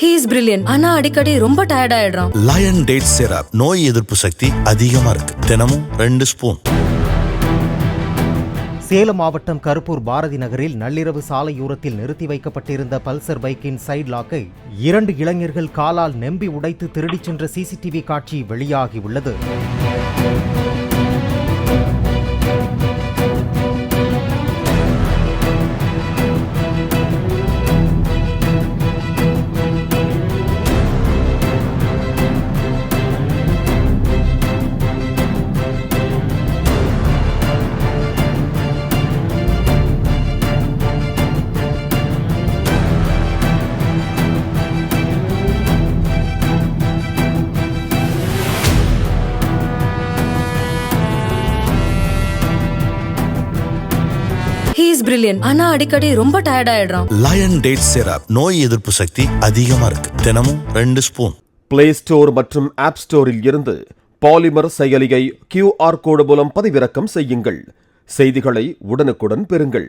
He is brilliant. ஆனா அடிக்கடி ரொம்ப டயர்ட் ஆயிடுறான். லயன் டேட் சிரப் நோய் எதிர்ப்பு சக்தி அதிகமா இருக்கு. தினமும் 2 ஸ்பூன். சேலம் மாவட்டம் கருப்பூர் பாரதி நகரில் நள்ளிரவு சாலையோரத்தில் நிறுத்தி வைக்கப்பட்டிருந்த பல்சர் பைக்கின் சைடு லாக்கை 2 இளைஞர்கள் காலால் நெம்பி உடைத்து திருடிச் சென்ற சிசிடிவி காட்சி வெளியாகியுள்ளது. He is brilliant. ஆனா அடிக்கடி ரொம்ப டயர்ட் ஆயிடுறான். லயன் டேட் சிரப் நோய் எதிர்ப்பு சக்தி அதிகமா இருக்கு. தினமும் 2 ஸ்பூன். பிளே ஸ்டோர் மற்றும் ஆப் ஸ்டோரில் இருந்து பாலிமர் செயலியை QR கோடு மூலம் பதிவிறக்கம் செய்யுங்கள். செய்திகளை உடனுக்குடன் பெறுங்கள்.